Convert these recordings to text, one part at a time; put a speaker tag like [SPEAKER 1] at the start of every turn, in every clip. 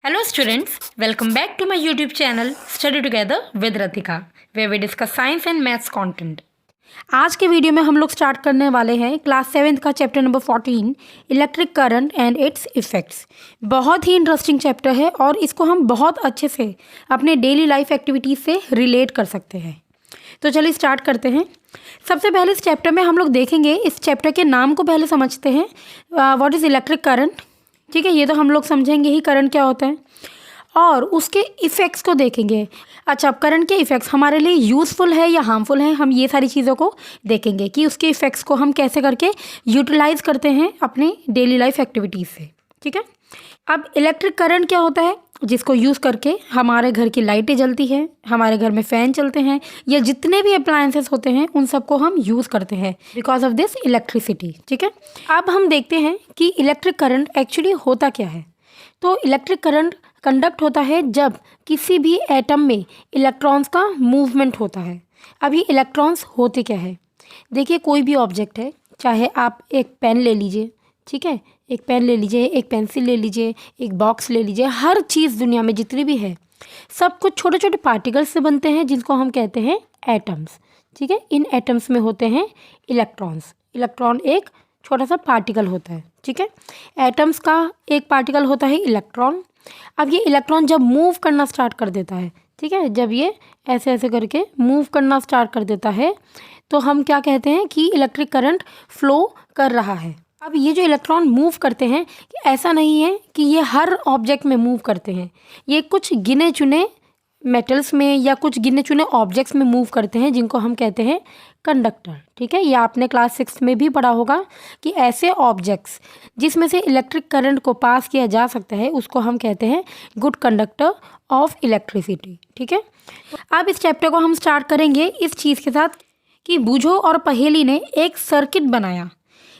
[SPEAKER 1] Hello students, welcome back to my YouTube channel Study Together with Ratika, where we discuss science and maths content. आज के video में हम लोग start करने वाले हैं क्लास 7th का chapter number 14 electric current and it's effects. बहुत ही इंटरेस्टिंग चैप्टर है और इसको हम बहुत अच्छे से अपने डेली लाइफ एक्टिविटीज़ से रिलेट कर सकते हैं। तो चलिए स्टार्ट करते हैं। सबसे पहले इस चैप्टर में हम लोग देखेंगे, इस चैप्टर के नाम को पहले समझते हैं। व्हाट इज़ इलेक्ट्रिक करंट, ठीक है, ये तो हम लोग समझेंगे ही करंट क्या होता है, और उसके इफ़ेक्ट्स को देखेंगे। अच्छा, अब करंट के इफ़ेक्ट्स हमारे लिए यूज़फुल है या हार्मफुल है, हम ये सारी चीज़ों को देखेंगे कि उसके इफ़ेक्ट्स को हम कैसे करके यूटिलाइज़ करते हैं अपने डेली लाइफ एक्टिविटीज़ से। ठीक है, अब इलेक्ट्रिक करंट क्या होता है, जिसको यूज़ करके हमारे घर की लाइटें जलती हैं, हमारे घर में फ़ैन चलते हैं, या जितने भी अप्लायंसेस होते हैं उन सबको हम यूज़ करते हैं बिकॉज ऑफ दिस इलेक्ट्रिसिटी। ठीक है, अब हम देखते हैं कि इलेक्ट्रिक करंट एक्चुअली होता क्या है। तो इलेक्ट्रिक करंट कंडक्ट होता है जब किसी भी एटम में इलेक्ट्रॉन्स का मूवमेंट होता है। अभी इलेक्ट्रॉन्स होते क्या है, देखिए कोई भी ऑब्जेक्ट है, चाहे आप एक पेन ले लीजिए, ठीक है, एक पेन ले लीजिए, एक पेंसिल ले लीजिए, एक बॉक्स ले लीजिए, हर चीज़ दुनिया में जितनी भी है सब कुछ छोटे छोटे पार्टिकल्स से बनते हैं जिनको हम कहते हैं एटम्स। ठीक है, इन एटम्स में होते हैं इलेक्ट्रॉन्स। इलेक्ट्रॉन एक छोटा सा पार्टिकल होता है। ठीक है, एटम्स का एक पार्टिकल होता है इलेक्ट्रॉन। अब ये इलेक्ट्रॉन जब मूव करना स्टार्ट कर देता है, ठीक है, जब ये ऐसे ऐसे करके मूव करना स्टार्ट कर देता है तो हम क्या कहते हैं कि इलेक्ट्रिक करंट फ्लो कर रहा है। अब ये जो इलेक्ट्रॉन मूव करते हैं, ऐसा नहीं है कि ये हर ऑब्जेक्ट में मूव करते हैं, ये कुछ गिने चुने मेटल्स में या कुछ गिने चुने ऑब्जेक्ट्स में मूव करते हैं जिनको हम कहते हैं कंडक्टर। ठीक है, ये आपने क्लास 6 में भी पढ़ा होगा कि ऐसे ऑब्जेक्ट्स जिसमें से इलेक्ट्रिक करंट को पास किया जा सकता है उसको हम कहते हैं गुड कंडक्टर ऑफ इलेक्ट्रिसिटी। ठीक है, अब इस चैप्टर को हम स्टार्ट करेंगे इस चीज़ के साथ कि बूझो और पहेली ने एक सर्किट बनाया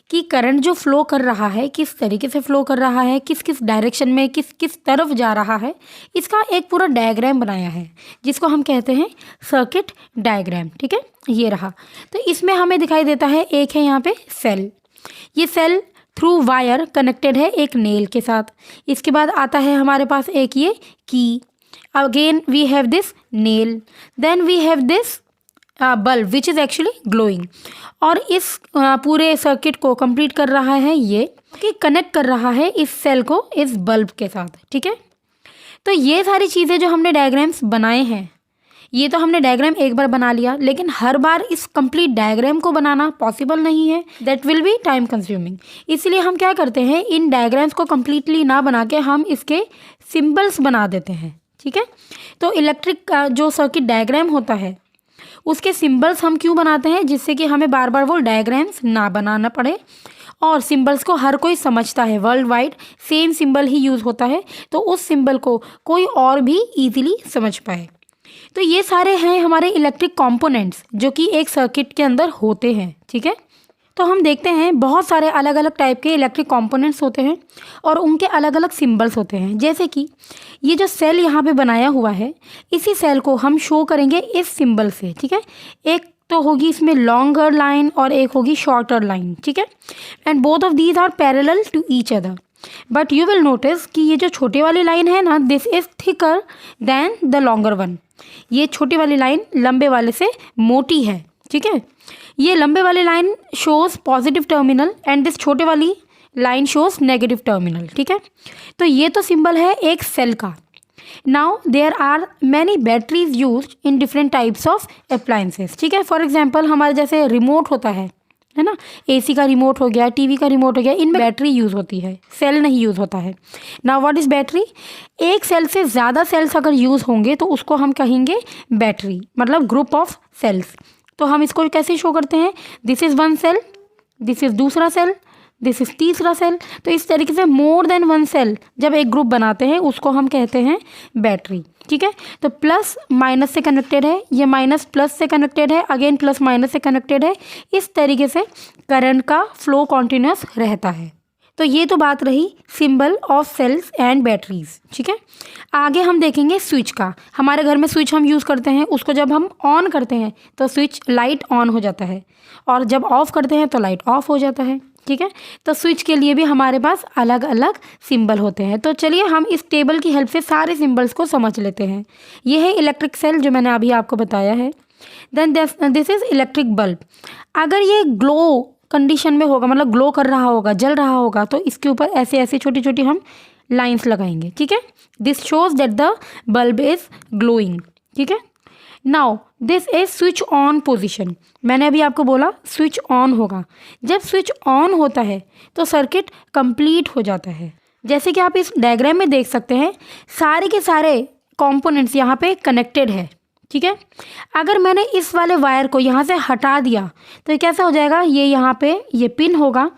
[SPEAKER 1] कि करंट जो फ्लो कर रहा है किस तरीके से फ्लो कर रहा है, किस किस डायरेक्शन में, किस किस तरफ जा रहा है, इसका एक पूरा डायग्राम बनाया है जिसको हम कहते हैं सर्किट डायग्राम। ठीक है, ये रहा। तो इसमें हमें दिखाई देता है, एक है यहाँ पे सेल, ये सेल थ्रू वायर कनेक्टेड है एक नेल के साथ। इसके बाद आता है हमारे पास एक ये की, again we have this nail, then we have this bulb which is actually glowing, और इस पूरे सर्किट को कंप्लीट कर रहा है ये कि कनेक्ट कर रहा है इस सेल को इस बल्ब के साथ। ठीक है, तो ये सारी चीज़ें जो हमने डायग्राम्स बनाए हैं, ये तो हमने डायग्राम एक बार बना लिया, लेकिन हर बार इस कंप्लीट डायग्राम को बनाना पॉसिबल नहीं है, that will B time consuming. इसलिए हम क्या करते हैं, इन डायग्राम्स को कम्प्लीटली ना बना के हम इसके सिम्बल्स बना देते हैं। ठीक है, तो इलेक्ट्रिक जो सर्किट डायग्राम होता है उसके सिंबल्स हम क्यों बनाते हैं, जिससे कि हमें बार बार वो डायग्राम्स ना बनाना पड़े, और सिंबल्स को हर कोई समझता है, वर्ल्ड वाइड सेम सिंबल ही यूज़ होता है, तो उस सिंबल को कोई और भी इजीली समझ पाए। तो ये सारे हैं हमारे इलेक्ट्रिक कंपोनेंट्स जो कि एक सर्किट के अंदर होते हैं। ठीक है, तो हम देखते हैं बहुत सारे अलग अलग टाइप के इलेक्ट्रिक कंपोनेंट्स होते हैं और उनके अलग अलग सिंबल्स होते हैं। जैसे कि ये जो सेल यहाँ पे बनाया हुआ है, इसी सेल को हम शो करेंगे इस सिंबल से। ठीक है, एक तो होगी इसमें लॉन्गर लाइन और एक होगी शॉर्टर लाइन। ठीक है, and both of these are parallel to each other, but you will notice कि ये जो छोटी वाली लाइन है ना, this is thicker than the longer one. ये छोटी वाली लाइन लंबे वाले से मोटी है। ठीक है, ये लंबे वाली line shows positive terminal and this छोटे वाली लाइन शोज नेगेटिव टर्मिनल। ठीक है, तो ये तो सिंबल है एक सेल का। Now there are many batteries used in different types of appliances. ठीक है, फॉर एग्जांपल हमारे जैसे रिमोट होता है ना, एसी का रिमोट हो गया, टीवी का रिमोट हो गया, इनमें बैटरी यूज़ होती है, सेल नहीं यूज़ होता है। नाउ व्हाट इज़ बैटरी, एक सेल से ज़्यादा सेल्स अगर यूज़ होंगे तो उसको हम कहेंगे बैटरी, मतलब ग्रुप ऑफ सेल्स। तो हम इसको कैसे शो करते हैं, this is one cell, this is दूसरा सेल, दिस इज़ तीसरा सेल। तो इस तरीके से मोर देन वन सेल जब एक ग्रुप बनाते हैं उसको हम कहते हैं बैटरी। ठीक है, तो प्लस माइनस से कनेक्टेड है, ये माइनस प्लस से कनेक्टेड है, अगेन प्लस माइनस से कनेक्टेड है, इस तरीके से करंट का फ्लो कॉन्टिन्यूस रहता है। तो ये तो बात रही symbol of cells and batteries. ठीक है, आगे हम देखेंगे स्विच का। हमारे घर में स्विच हम यूज़ करते हैं, उसको जब हम ऑन करते हैं तो स्विच लाइट ऑन हो जाता है, और जब ऑफ़ करते हैं तो लाइट ऑफ हो जाता है। ठीक है। तो स्विच के लिए भी हमारे पास अलग अलग सिंबल होते हैं। तो चलिए हम इस टेबल की हेल्प से सारे सिंबल्स को समझ लेते हैं। ये है इलेक्ट्रिक सेल जो मैंने अभी आपको बताया है। Then this is electric bulb. अगर ये ग्लो कंडीशन में होगा, मतलब ग्लो कर रहा होगा, जल रहा होगा, तो इसके ऊपर ऐसे ऐसे छोटी छोटी हम लाइंस लगाएंगे, ठीक है। This shows that the bulb is glowing, ठीक है। Now this is switch on position. मैंने अभी आपको बोला स्विच ऑन होगा। जब स्विच ऑन होता है तो सर्किट कंप्लीट हो जाता है। जैसे कि आप इस डायग्राम में देख सकते हैं, सारे के सारे कंपोनेंट्स यहाँ पे कनेक्टेड है, ठीक है। अगर मैंने इस वाले वायर को यहाँ से हटा दिया तो ये कैसा हो जाएगा, ये यहाँ पे ये पिन होगा,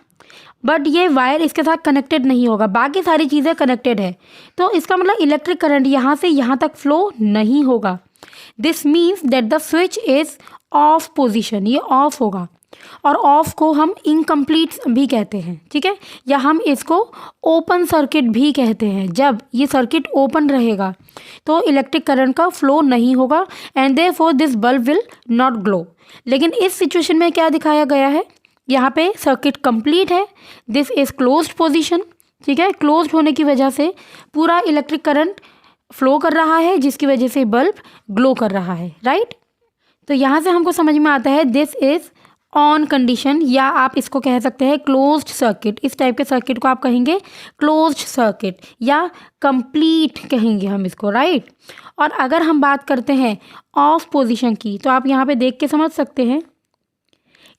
[SPEAKER 1] बट ये वायर इसके साथ कनेक्टेड नहीं होगा, बाकी सारी चीज़ें कनेक्टेड है। तो इसका मतलब इलेक्ट्रिक करंट यहाँ से यहाँ तक फ्लो नहीं होगा। This means that the switch is of position, ये ऑफ होगा। और ऑफ को हम इनकम्प्लीट भी कहते हैं, ठीक है, या हम इसको ओपन सर्किट भी कहते हैं। जब ये सर्किट ओपन रहेगा तो इलेक्ट्रिक करंट का फ्लो नहीं होगा and therefore this bulb will not glow. लेकिन इस सिचुएशन में क्या दिखाया गया है, यहाँ पे सर्किट कंप्लीट है, दिस इज क्लोज्ड पोजीशन, ठीक है। क्लोज्ड होने की वजह से पूरा इलेक्ट्रिक करंट फ्लो कर रहा है, जिसकी वजह से बल्ब ग्लो कर रहा है, राइट। तो यहाँ से हमको समझ में आता है दिस इज ऑन कंडीशन, या आप इसको कह सकते हैं क्लोज्ड सर्किट। इस टाइप के सर्किट को आप कहेंगे क्लोज्ड सर्किट या कंप्लीट कहेंगे हम इसको, राइट। और अगर हम बात करते हैं ऑफ पोजीशन की, तो आप यहाँ पे देख के समझ सकते हैं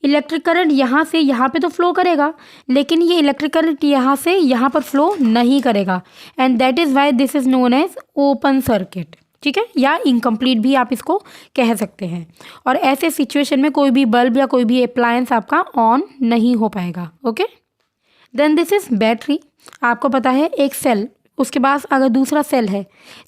[SPEAKER 1] इलेक्ट्रिक करंट यहाँ से यहाँ पे तो फ्लो करेगा, लेकिन ये इलेक्ट्रिक करंट यहाँ से यहाँ पर फ्लो नहीं करेगा and that is why this is known as open circuit, ठीक है, या इनकम्प्लीट भी आप इसको कह सकते हैं। और ऐसे सिचुएशन में कोई भी बल्ब या कोई भी अप्लायंस आपका ऑन नहीं हो पाएगा, okay. Then this is battery. आपको पता है एक सेल, उसके बाद अगर दूसरा सेल है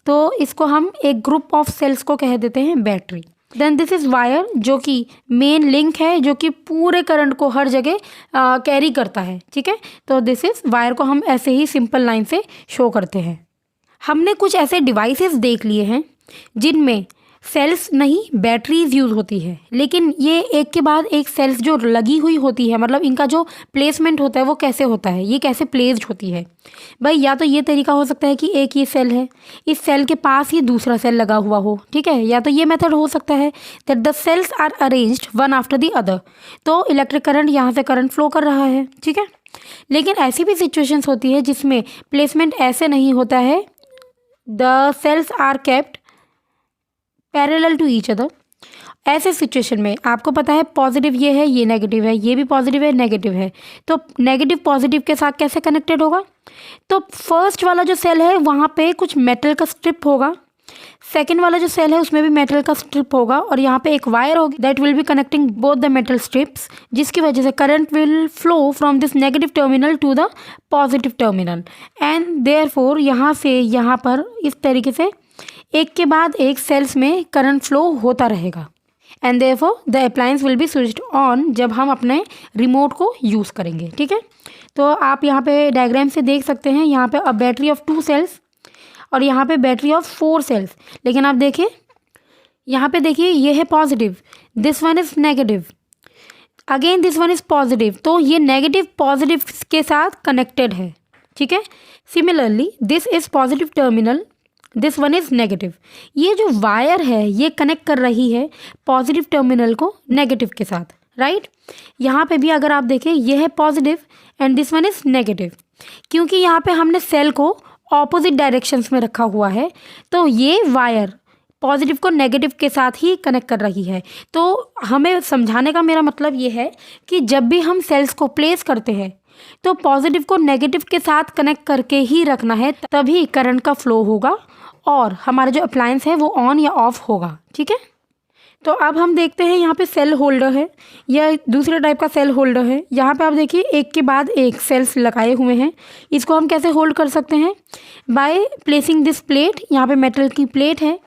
[SPEAKER 1] तो इसको हम एक ग्रुप ऑफ सेल्स को कह देते हैं battery. Then this is wire, जो कि मेन लिंक है, जो कि पूरे करंट को हर जगह कैरी करता है, ठीक है। तो दिस इज़ वायर को हम ऐसे ही सिंपल लाइन से शो करते हैं। हमने कुछ ऐसे डिवाइसेस देख लिए हैं जिनमें सेल्स नहीं बैटरीज यूज़ होती है, लेकिन ये एक के बाद एक सेल्स जो लगी हुई होती है, मतलब इनका जो प्लेसमेंट होता है वो कैसे होता है, ये कैसे प्लेस्ड होती है भाई। या तो ये तरीका हो सकता है कि एक ये सेल है, इस सेल के पास ही दूसरा सेल लगा हुआ हो, ठीक है। या तो ये मेथड हो सकता है that the cells are arranged one after the other, तो इलेक्ट्रिक करंट यहाँ से करंट फ्लो कर रहा है, ठीक है। लेकिन ऐसी भी सिचुएशंस होती है जिसमें प्लेसमेंट ऐसे नहीं होता है, the cells are kept parallel to each other. ऐसे सिचुएशन में आपको पता है पॉजिटिव ये है, ये नेगेटिव है, ये भी पॉजिटिव है, नेगेटिव है, तो नेगेटिव पॉजिटिव के साथ कैसे कनेक्टेड होगा। तो फर्स्ट वाला जो सेल है वहाँ पे कुछ मेटल का स्ट्रिप होगा, सेकेंड वाला जो सेल है उसमें भी मेटल का स्ट्रिप होगा, और यहाँ पे एक वायर होगी that will be connecting both the metal strips, जिसकी वजह से current will flow from this negative terminal to the positive terminal and therefore यहाँ से यहाँ पर इस तरीके से एक के बाद एक सेल्स में करंट फ्लो होता रहेगा and therefore the appliance will be switched on जब हम अपने रिमोट को यूज़ करेंगे, ठीक है। तो आप यहाँ पे डायग्राम से देख सकते हैं, यहाँ पे अ बैटरी ऑफ 2 सेल्स और यहाँ पे बैटरी ऑफ 4 सेल्स। लेकिन आप देखिए यहाँ पे देखिए ये है positive, this one is negative, again this one is positive, तो ये नेगेटिव पॉजिटिव के साथ कनेक्टेड है, ठीक है। Similarly this is positive terminal, this one is negative. ये जो वायर है ये कनेक्ट कर रही है पॉजिटिव टर्मिनल को नेगेटिव के साथ, राइट। यहाँ पे भी अगर आप देखें ये है positive and this one is negative, क्योंकि यहाँ पे हमने सेल को ऑपोजिट डायरेक्शंस में रखा हुआ है, तो ये वायर पॉजिटिव को नेगेटिव के साथ ही कनेक्ट कर रही है। तो हमें समझाने का मेरा मतलब ये है कि जब भी हम सेल्स को प्लेस करते हैं तो पॉजिटिव को नेगेटिव के साथ कनेक्ट करके ही रखना है, तभी करंट का फ्लो होगा और हमारा जो अप्लायंस है वो ऑन या ऑफ होगा, ठीक है। तो अब हम देखते हैं यहाँ पे सेल होल्डर है या दूसरे टाइप का सेल होल्डर है। यहाँ पे आप देखिए एक के बाद एक सेल्स लगाए हुए हैं, इसको हम कैसे होल्ड कर सकते हैं, बाय प्लेसिंग दिस प्लेट। यहाँ पे मेटल की प्लेट है,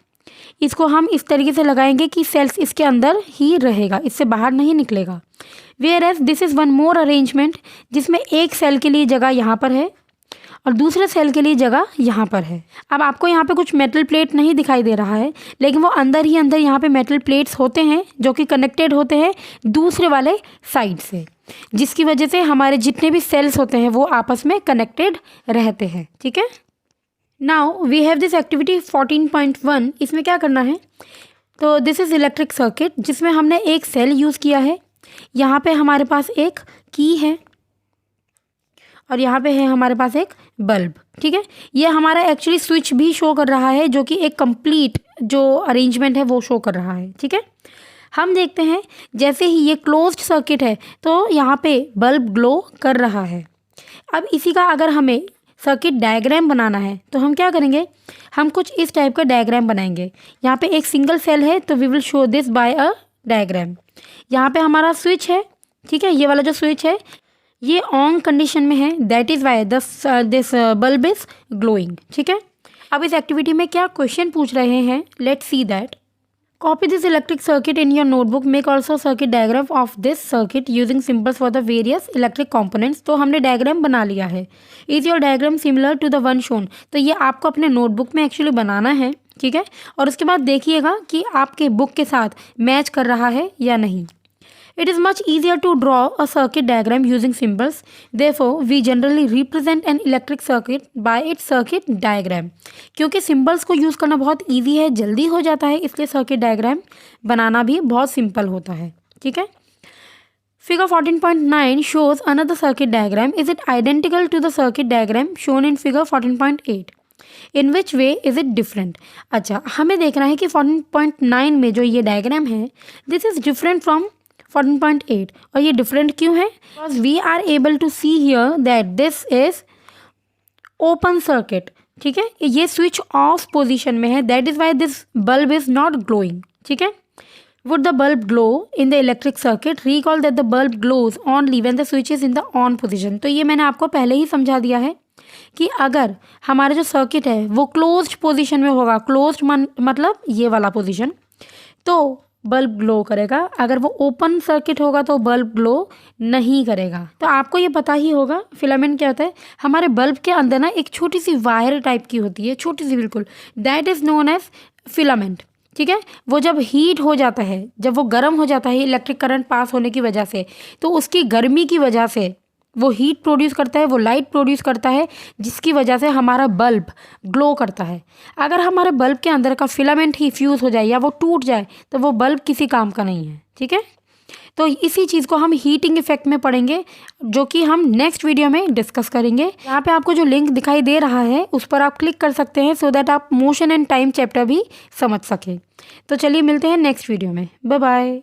[SPEAKER 1] इसको हम इस तरीके से लगाएंगे कि सेल्स इसके अंदर ही रहेगा, इससे बाहर नहीं निकलेगा। Whereas this is one more arrangement, जिसमें एक सेल के लिए जगह यहाँ पर है और दूसरे सेल के लिए जगह यहाँ पर है। अब आपको यहाँ पे कुछ मेटल प्लेट नहीं दिखाई दे रहा है, लेकिन वो अंदर ही अंदर यहाँ पे मेटल प्लेट्स होते हैं जो कि कनेक्टेड होते हैं दूसरे वाले साइड से, जिसकी वजह से हमारे जितने भी सेल्स होते हैं वो आपस में कनेक्टेड रहते हैं। ठीक है, now we have this activity 14.1। इसमें क्या करना है, तो दिस इज़ इलेक्ट्रिक सर्किट जिसमें हमने एक सेल यूज़ किया है। यहाँ पे हमारे पास एक की है और यहाँ पे है हमारे पास एक बल्ब। ठीक है, ये हमारा एक्चुअली स्विच भी शो कर रहा है जो कि एक कंप्लीट जो अरेंजमेंट है वो शो कर रहा है। ठीक है, हम देखते हैं जैसे ही ये क्लोज्ड सर्किट है तो यहाँ पे बल्ब ग्लो कर रहा है। अब इसी का अगर हमें सर्किट डायग्राम बनाना है तो हम क्या करेंगे, हम कुछ इस टाइप का डायग्राम बनाएंगे। यहाँ पे एक सिंगल सेल है तो we will show this by a diagram. यहाँ पे हमारा स्विच है। ठीक है, ये वाला जो स्विच है ये ऑन कंडीशन में है, that is why this bulb is glowing. ठीक है, अब इस एक्टिविटी में क्या क्वेश्चन पूछ रहे हैं, let's see that. Copy this electric circuit in your notebook, make also circuit diagram of this circuit using symbols for the various electric components. तो हमने डायग्राम बना लिया है। Is your diagram similar to the one shown, तो ये आपको अपने notebook में एक्चुअली बनाना है। ठीक है, और उसके बाद देखिएगा कि आपके बुक के साथ मैच कर रहा है या नहीं। It is much easier to draw a circuit diagram using symbols. Therefore, we generally represent an electric circuit by its circuit diagram. क्योंकि symbols को यूज़ करना बहुत easy है, जल्दी हो जाता है, इसलिए circuit diagram बनाना भी बहुत simple होता है। ठीक है, Figure 14.9 shows another circuit diagram. Is it identical to the circuit diagram shown in Figure 14.8? In which way is it different? अच्छा, हमें देखना है कि 14.9 में जो ये डायग्राम है this is different from 14.8। और ये डिफरेंट क्यों है, because we are able to see here that this is open circuit. ठीक है, ये स्विच ऑफ पोजीशन में है, that is why this bulb is not glowing. ठीक है, would the bulb glow in the electric circuit, recall that the bulb glows only when the switch is in the on position. तो ये मैंने आपको पहले ही समझा दिया है कि अगर हमारा जो सर्किट है वो क्लोज्ड पोजीशन में होगा, क्लोज्ड मतलब ये वाला पोजीशन, तो बल्ब ग्लो करेगा। अगर वो ओपन सर्किट होगा तो बल्ब ग्लो नहीं करेगा। तो आपको ये पता ही होगा फिलामेंट क्या होता है। हमारे बल्ब के अंदर ना एक छोटी सी वायर टाइप की होती है, छोटी सी बिल्कुल, that is known as filament. ठीक है, वो जब हीट हो जाता है, जब वो गर्म हो जाता है इलेक्ट्रिक करंट पास होने की वजह से, तो उसकी गर्मी की वजह से वो हीट प्रोड्यूस करता है, वो लाइट प्रोड्यूस करता है, जिसकी वजह से हमारा बल्ब ग्लो करता है। अगर हमारे बल्ब के अंदर का फिलामेंट ही फ्यूज़ हो जाए या वो टूट जाए तो वो बल्ब किसी काम का नहीं है। ठीक है, तो इसी चीज़ को हम हीटिंग इफेक्ट में पढ़ेंगे, जो कि हम नेक्स्ट वीडियो में डिस्कस करेंगे। यहाँ पे आपको जो लिंक दिखाई दे रहा है उस पर आप क्लिक कर सकते हैं सो दैट आप मोशन एंड टाइम चैप्टर भी समझ सकें। तो चलिए मिलते हैं नेक्स्ट वीडियो में, बाय बाय।